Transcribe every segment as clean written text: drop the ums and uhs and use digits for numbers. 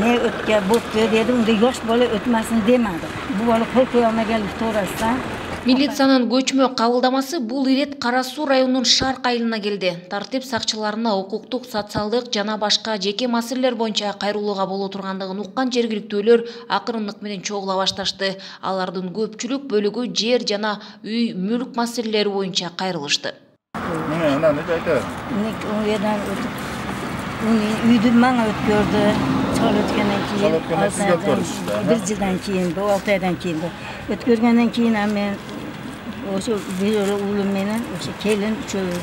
Ne ötke boktu dedim de yoş bola ötmesin demedi. Bu bola kol koyana gelip torastan. Милициянын көчмө кабылдамасы бул ирет Кара Суу районунун Шарк айылына келди. Тартип сакчыларына укуктук, социалдык жана башка жеке маселелер боюнча кайрылууга боло тургандыгын уккан жергиликтүүлөр акырындык менен чогула башташты. Алардын көпчүлүк бөлүгү жер жана үй мүлк маселелери боюнча кайрылышты. Üydüm bana ötkürdü. Çal ötkenden keyin. Bir yıldan keyin, 6 aydan keyin. Ötkürgenden keyin ben bir oğlum benim, kelin çözdüm.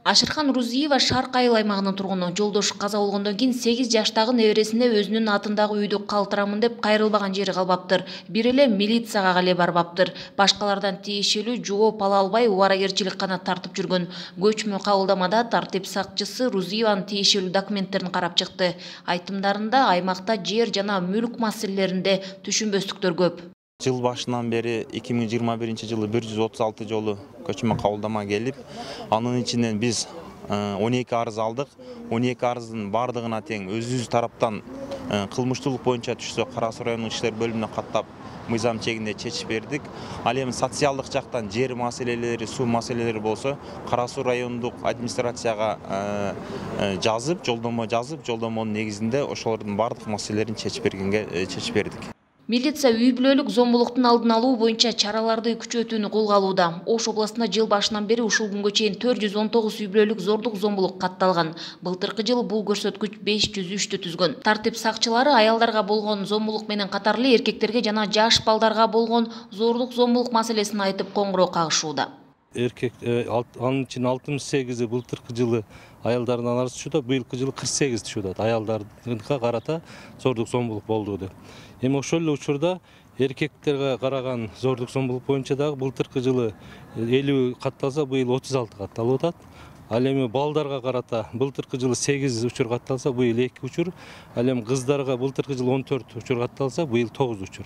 Ашырхан Рузиева Шарк айыл аймагынын тургуну. Жолдошу каза болгондон кийин 8 жаштагы небересине өзүнүн атындагы үйдү калтырамын деп кайрылбаган жери калбаптыр. Бир эле милицияга кале барбаптыр. Башкалардан тиешелүү жооп ала албай убарагерчилик гана тартып жүргөн. Көчмө кабылдамада тартип сакчысы Рузиеванын тиешелүү документтерин карап чыкты. Айтымдарында аймакта жер жана мүлк маселелеринде түшүнбөстүктөр көп. Жыл башынан бери 2021 жылы 136 жолу көчмө кабылдама келип, анын ичинен биз 12 арыз алдык. 12 арыздын бардыгына тең өзүбүз тараптан кылмыштуулук боюнча түшсө Кара Суу районунун иштер бөлүмүнө каттап мыйзам чегинде чечип бердик. Ал эми социалдык жактан жер маселелери, суу маселелери болсо Кара Суу райондук администрацияга жазып, жолдомонун негизинде ошолордун бардык маселелерин чечип бердик. Милиция үй бүлөлүк зомбулуктун алдын алуу боюнча чараларды күчөтүүнү колго алууда. Ош областында жыл башынан бери ушул күнгө чейин 419 үй бүлөлүк зордук зомбулук катталган. Былтыркы жыл бул көрсөткүч 503-тү түзгөн. Тартип сакчылары аялдарга болгон зомбулук менен катарлы эркектерге жана жаш балдарга болгон зордук зомбулук маселесин айтып коңгуроо кагышууда. Erkek anın için 68'i былтыркы жылы аялдардан арыз түшүүдө, быйылкы жылы 48 түшүүдө. Аялдарга карата зордук зомбулук болду деп. Эми ошол эле учурда эркектерге караган зордук зомбулук боюнча дагы былтыркы жылы 50 катталса, быйыл 36 катталып атат. Ал эми балдарга карата былтыркы жылы 8 учур катталса, быйыл 2 учур. Ал эми кыздарга былтыркы жылы 14 учур катталса, быйыл 9 учур.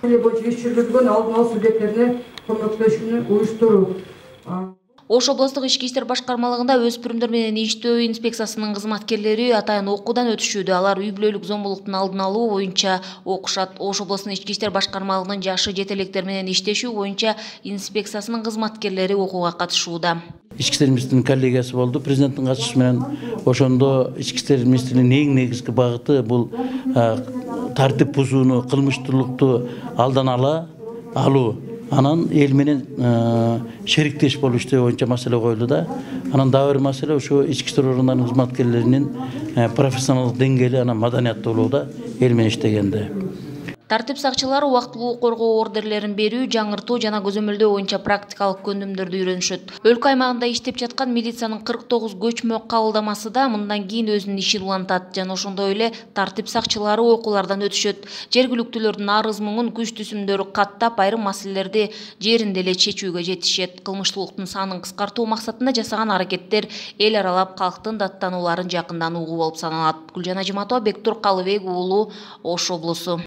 Иш жүргүзгөн алдын алуу субъекттерине көмөктөшүүнү уюштуруу. Ош областык ички иштер башкармалыгында өспүрүмдөр менен иштөө инспекциясынын кызматкерлери атайын окуудан өтүшүүдө. Алар үй бүлөлүк зомбулуктун алдын алуу боюнча окушат. Ош областынын ички иштер башкармалыгынын жашы жетелектер менен иштешүү боюнча инспекциясынын кызматкерлери окууга катышууда. Ички иштер министринин коллегиясы болду. Президенттин катышуусу менен ошондо ички иштер министринин эң негизги багыты бул тартип бузууну, кылмыштуулукту алдан алуу. Анан эл менен шериктеш болуп иштөө боюнча маселе коюлду да. Анан дагы бир маселе ошо ички иштер органдарынын кызматкерлеринин профессионалдык деңгээли, анан маданияттуулугу эл менен иштегенде. Тартип сакчылары убактылуу коргоо ордерлерин берүү, жаңыртуу жана көзөмөлдөө боюнча практикалык көндүмдөрдү үйрөнүшөт. Өлкө аймагында иштеп жаткан милициянын 49 көчмө кабылдамасы да мындан кийин өзүнүн ишин улантат жана ошондой эле тартип сакчылары окуулардан өтүшөт. Жергиликтүүлөрдүн арыз муңун күч түсүмдөрү каттап, айрым маселелерди жеринде эле чечүүгө жетишет. Кылмыштуулуктун санын кыскартуу максатында жасаган аракеттер эл аралап калктын даттанууларын жакындан угуу болуп саналат. Гүлжан Ажиматова, Бектур Калыбек уулу, Ош облусу.